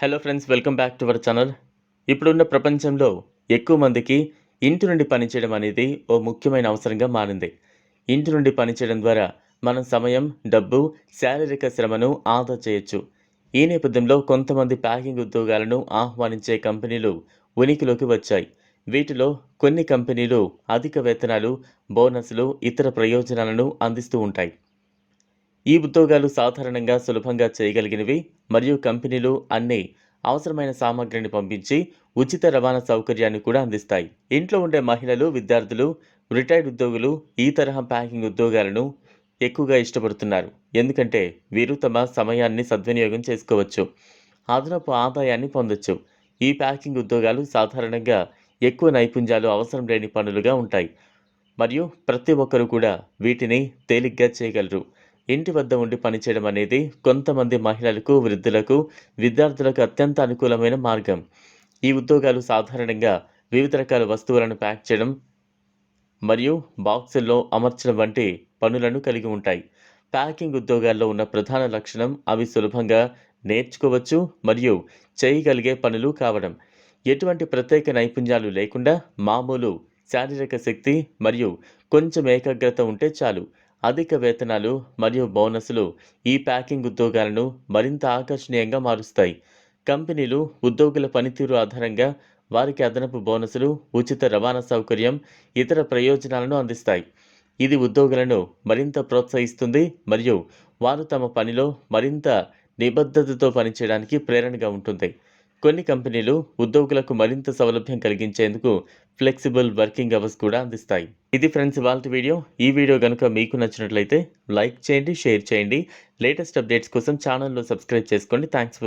Hello friends, welcome back to our channel. ఇప్పుడున్న ప్రపంచంలో ఎక్కువ మందికి ఇంటి నుండి పనిచేయడం అనేది ఓ ముఖ్యమైన అవసరంగా మారింది. ఇంటి నుండి పనిచేయడం ద్వారా మనం సమయం, డబ్బు, శారీరక శ్రమను ఆదా చేయొచ్చు. ఈ నేపథ్యంలో కొంతమంది ప్యాకింగ్ ఉద్యోగాలను ఆహ్వానించే కంపెనీలు ఉనికిలోకి వచ్చాయి. వీటిలో కొన్ని కంపెనీలు అధిక వేతనాలు, బోనస్లు, ఇతర ప్రయోజనాలను అందిస్తూ ఉంటాయి. ఈ ఉద్యోగాలు సాధారణంగా సులభంగా చేయగలిగినవి మరియు కంపెనీలు అన్ని అవసరమైన సామగ్రిని పంపించి ఉచిత రవాణా సౌకర్యాన్ని కూడా అందిస్తాయి. ఇంట్లో ఉండే మహిళలు, విద్యార్థులు, రిటైర్డ్ ఉద్యోగులు ఈ తరహా ప్యాకింగ్ ఉద్యోగాలను ఎక్కువగా ఇష్టపడుతున్నారు. ఎందుకంటే వీరు తమ సమయాన్ని సద్వినియోగం చేసుకోవచ్చు, అదనపు ఆదాయాన్ని పొందొచ్చు. ఈ ప్యాకింగ్ ఉద్యోగాలు సాధారణంగా ఎక్కువ నైపుణ్యాలు అవసరం లేని పనులుగా ఉంటాయి మరియు ప్రతి ఒక్కరూ కూడా వీటిని తేలిగ్గా చేయగలరు. ఇంటి వద్ద ఉండి పనిచేయడం అనేది కొంతమంది మహిళలకు, వృద్ధులకు, విద్యార్థులకు అత్యంత అనుకూలమైన మార్గం. ఈ ఉద్యోగాలు సాధారణంగా వివిధ రకాల వస్తువులను ప్యాక్ చేయడం మరియు బాక్సుల్లో అమర్చడం వంటి పనులను కలిగి ఉంటాయి. ప్యాకింగ్ ఉద్యోగాల్లో ఉన్న ప్రధాన లక్షణం అవి సులభంగా నేర్చుకోవచ్చు మరియు చేయగలిగే పనులు కావడం. ఎటువంటి ప్రత్యేక నైపుణ్యాలు లేకుండా మామూలు శారీరక శక్తి మరియు కొంచెం ఏకాగ్రత ఉంటే చాలు. అధిక వేతనాలు మరియు బోనస్లు ఈ ప్యాకింగ్ ఉద్యోగాలను మరింత ఆకర్షణీయంగా మారుస్తాయి. కంపెనీలు ఉద్యోగుల పనితీరు ఆధారంగా వారికి అదనపు బోనస్లు, ఉచిత రవాణా సౌకర్యం, ఇతర ప్రయోజనాలను అందిస్తాయి. ఇది ఉద్యోగులను మరింత ప్రోత్సహిస్తుంది మరియు వారు తమ పనిలో మరింత నిబద్ధతతో పనిచేయడానికి ప్రేరణగా ఉంటుంది. కొన్ని కంపెనీలు ఉద్యోగులకు మరింత సౌలభ్యం కలిగించేందుకు ఫ్లెక్సిబుల్ వర్కింగ్ అవర్స్ కూడా అందిస్తాయి. ఇది ఫ్రెండ్స్ ఇవాల్టి వీడియో. ఈ వీడియో కనుక మీకు నచ్చినట్లయితే లైక్ చేయండి, షేర్ చేయండి. లేటెస్ట్ అప్డేట్స్ కోసం ఛానల్లో సబ్స్క్రైబ్ చేసుకోండి. థ్యాంక్స్.